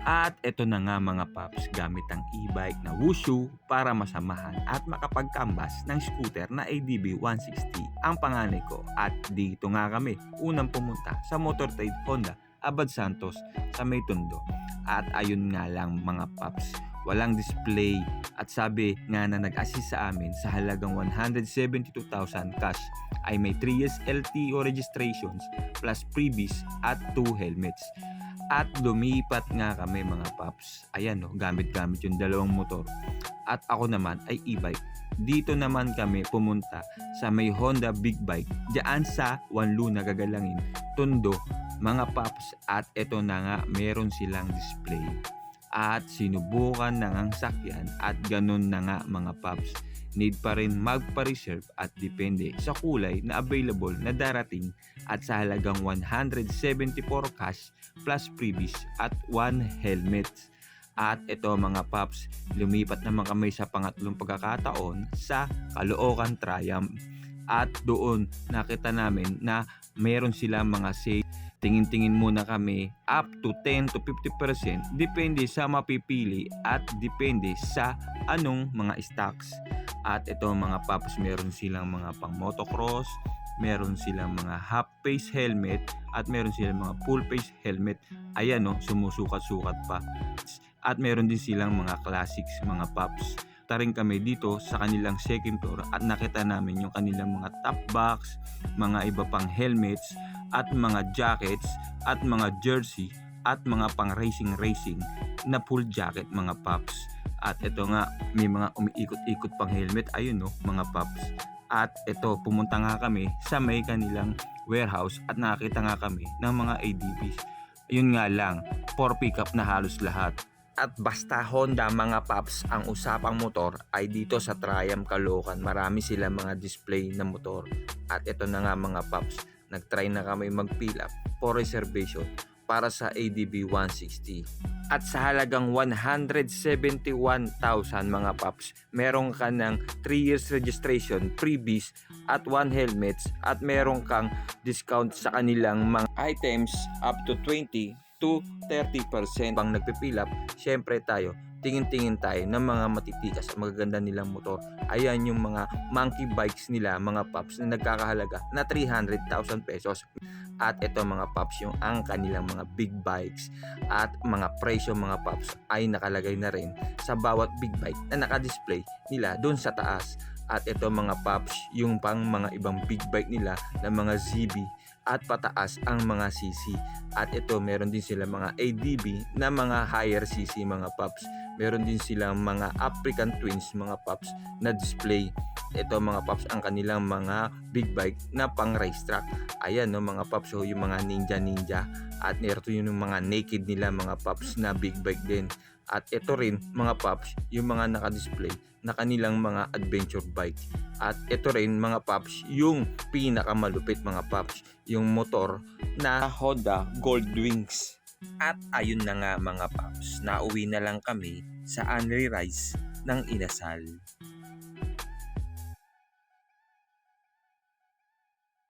At eto na nga mga paps, gamit ang e-bike na Wushu para masamahan at makapagkambas ng scooter na ADB 160 ang panganay ko. At dito nga kami unang pumunta sa Motor Trade Honda Abad Santos sa May Tondo. At ayun nga lang mga paps, walang display at sabi nga na nag-assist sa amin sa halagang 172,000 cash ay may 3 years LTO registrations plus freebies at 2 helmets. At lumipat nga kami mga paps. Ayan gamit-gamit yung dalawang motor. At ako naman ay e-bike. Dito naman kami pumunta sa may Honda Big Bike. Diyan sa Wanlu Nagagalangin, Tondo mga paps. At eto na nga meron silang display. At sinubukan na ngang sakyan at ganun na nga mga paps. Need pa rin magpa-reserve at depende sa kulay na available na darating at sa halagang 174 cash plus freebies at 1 helmet. At ito mga paps, lumipat naman kami sa pangatlong pagkakataon sa Caloocan Triumph. At doon nakita namin na meron silang mga sale. Tingin-tingin muna kami up to 10 to 50% depende sa mapipili at depende sa anong mga stocks. At ito mga paps, meron silang mga pang motocross, meron silang mga half face helmet at meron silang mga full face helmet. Ayan sumusukat-sukat pa. At meron din silang mga classics mga paps. Taring kami dito sa kanilang second floor at nakita namin yung kanilang mga top box, mga iba pang helmets at mga jackets at mga jersey at mga pang racing na full jacket mga paps. At ito nga may mga umiikot-ikot pang helmet, ayun mga paps. At ito pumunta nga kami sa may kanilang warehouse at nakita nga kami ng mga ADBs. Yun nga lang, for pickup na halos lahat. At basta Honda mga paps ang usapang motor ay dito sa Triumph Caloocan. Marami sila mga display na motor. At ito na nga mga paps, nagtry na kami mag-fill up for reservation para sa ADB 160. At sa halagang 171,000 mga paps, meron ka ng 3 years registration, freebies at 1 helmets at meron kang discount sa kanilang mga items up to 20 to 30%. Pang nagpipilap, syempre tayo tingin-tingin tayo ng mga matitikas at magaganda nilang motor. Ayan yung mga monkey bikes nila mga paps na nagkakahalaga na 300,000 pesos. At ito mga paps yung ang kanilang mga big bikes at mga presyo mga paps ay nakalagay na rin sa bawat big bike na nakadisplay nila doon sa taas. At ito mga paps yung pang mga ibang big bike nila na mga ZB at pataas ang mga CC. At ito meron din sila mga ADB na mga higher CC mga paps. Meron din silang mga African Twins mga paps na display. Ito mga paps ang kanilang mga big bike na pang racetrack. Ayan mga paps, yung mga ninja. At ito yung mga naked nila mga paps na big bike din. At ito rin mga paps yung mga nakadisplay na kanilang mga adventure bike. At ito rin mga paps yung pinakamalupit mga paps, yung motor na Honda Gold Wings. At ayun na nga mga paps, nauwi na lang kami sa unri-rise ng Inasal.